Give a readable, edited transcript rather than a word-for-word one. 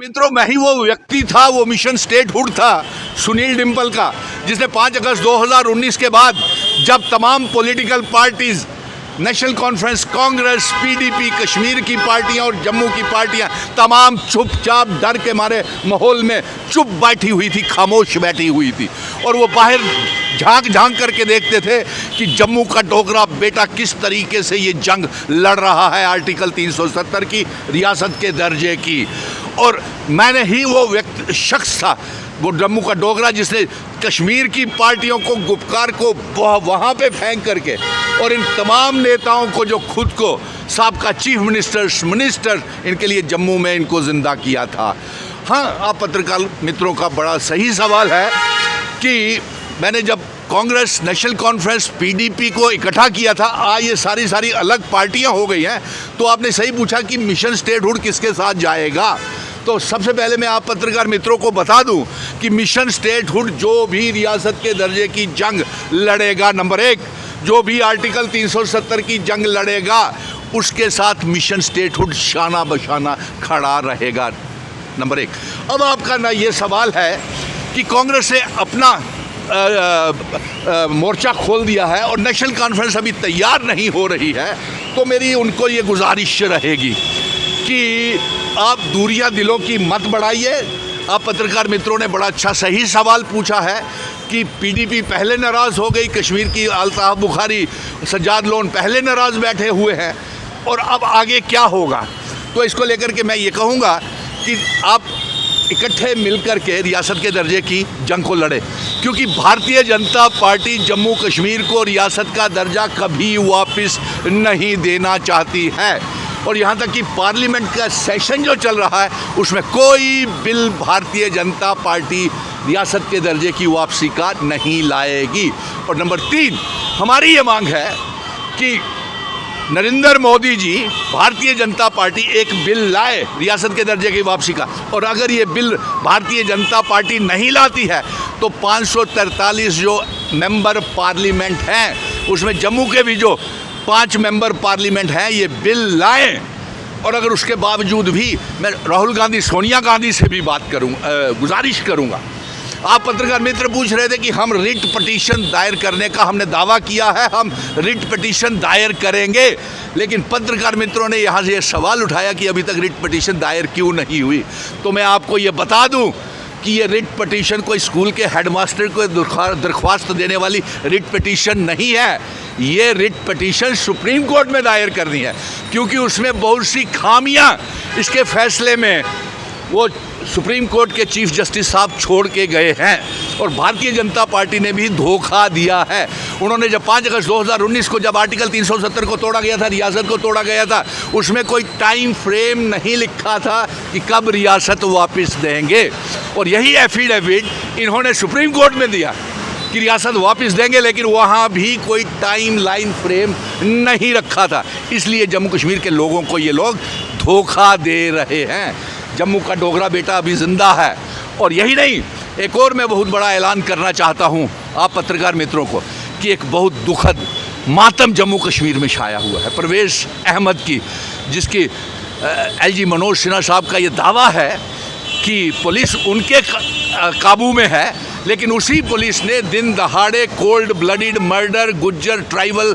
मित्रों, मैं ही वो व्यक्ति था, वो मिशन स्टेटहुड था सुनील डिम्पल का, जिसने 5 अगस्त 2019 के बाद जब तमाम political parties, national conference, Congress, PDP, Kashmir की पार्टियां और जम्मू की पार्टियां तमाम चुपचाप डर के मारे माहौल में चुप बैठी हुई थी, खामोश बैठी हुई थी और वो बाहर झांक झांक करके देखते थे कि जम्मू का डोगरा बेटा किस तरीके से ये जंग लड़ रहा है आर्टिकल 370 की, रियासत के दर्जे की। और मैंने ही वो शख्स था, वो जम्मू का डोगरा, जिसने कश्मीर की पार्टियों को, गुपकार को वहाँ पे फेंक करके और इन तमाम नेताओं को जो खुद को साबका चीफ मिनिस्टर इनके लिए जम्मू में इनको जिंदा किया था। हाँ, आप पत्रकार मित्रों का बड़ा सही सवाल है कि मैंने जब कांग्रेस, नेशनल कॉन्फ्रेंस, पीडीपी को इकट्ठा किया था, आज ये सारी अलग पार्टियां हो गई हैं, तो आपने सही पूछा कि मिशन स्टेटहुड किसके साथ जाएगा। तो सबसे पहले मैं आप पत्रकार मित्रों को बता दूं कि मिशन स्टेटहुड जो भी रियासत के दर्जे की जंग लड़ेगा, नंबर 1, जो भी आर्टिकल 370 की जंग लड़ेगा उसके साथ मिशन स्टेटहुड शाना बशाना खड़ा रहेगा, नंबर 1। अब आपका ना ये सवाल है कि कांग्रेस ने अपना मोर्चा खोल दिया है और नेशनल कॉन्फ्रेंस अभी तैयार नहीं हो रही है, तो मेरी उनको ये गुजारिश रहेगी कि आप दूरियां दिलों की मत बढ़ाइए। आप पत्रकार मित्रों ने बड़ा अच्छा सही सवाल पूछा है कि पीडीपी पहले नाराज़ हो गई, कश्मीर की अल्ताफ बुखारी, सज्जाद लोन पहले नाराज़ बैठे हुए हैं और अब आगे क्या होगा। तो इसको लेकर के मैं ये कहूँगा कि आप इकट्ठे मिलकर के रियासत के दर्जे की जंग को लड़े, क्योंकि भारतीय जनता पार्टी जम्मू कश्मीर को रियासत का दर्जा कभी वापस नहीं देना चाहती है। और यहाँ तक कि पार्लियामेंट का सेशन जो चल रहा है उसमें कोई बिल भारतीय जनता पार्टी रियासत के दर्जे की वापसी का नहीं लाएगी। और नंबर 3, हमारी ये मांग है कि नरेंद्र मोदी जी, भारतीय जनता पार्टी एक बिल लाए रियासत के दर्जे की वापसी का, और अगर ये बिल भारतीय जनता पार्टी नहीं लाती है तो 543 जो मेंबर पार्लियामेंट हैं उसमें जम्मू के भी जो 5 मेंबर पार्लियामेंट हैं ये बिल लाएं। और अगर उसके बावजूद भी मैं राहुल गांधी, सोनिया गांधी से भी बात गुजारिश करूँगा। आप पत्रकार मित्र पूछ रहे थे कि हम रिट पटिशन दायर करने का हमने दावा किया है, हम रिट पटिशन दायर करेंगे, लेकिन पत्रकार मित्रों ने यहाँ से ये सवाल उठाया कि अभी तक रिट पटिशन दायर क्यों नहीं हुई। तो मैं आपको ये बता दूं कि ये रिट पटिशन कोई स्कूल के हेडमास्टर को दरख्वास्त देने वाली रिट पटिशन नहीं है। ये रिट पटिशन सुप्रीम कोर्ट में दायर करनी है, क्योंकि उसमें बहुत सी खामियां इसके फैसले में वो सुप्रीम कोर्ट के चीफ जस्टिस साहब छोड़ के गए हैं और भारतीय जनता पार्टी ने भी धोखा दिया है। उन्होंने जब 5 अगस्त 2019 को जब आर्टिकल 370 को तोड़ा गया था, रियासत को तोड़ा गया था, उसमें कोई टाइम फ्रेम नहीं लिखा था कि कब रियासत वापस देंगे। और यही एफिडेविट इन्होंने सुप्रीम कोर्ट में दिया कि रियासत वापस देंगे, लेकिन वहाँ भी कोई टाइम लाइन फ्रेम नहीं रखा था। इसलिए जम्मू कश्मीर के लोगों को ये लोग धोखा दे रहे हैं। जम्मू का डोगरा बेटा अभी जिंदा है। और यही नहीं, एक और मैं बहुत बड़ा ऐलान करना चाहता हूँ आप पत्रकार मित्रों को कि एक बहुत दुखद मातम जम्मू कश्मीर में छाया हुआ है परवेज़ अहमद की, जिसकी एलजी मनोज सिन्हा साहब का ये दावा है कि पुलिस उनके काबू में है, लेकिन उसी पुलिस ने दिन दहाड़े cold blooded murder Gujjar tribal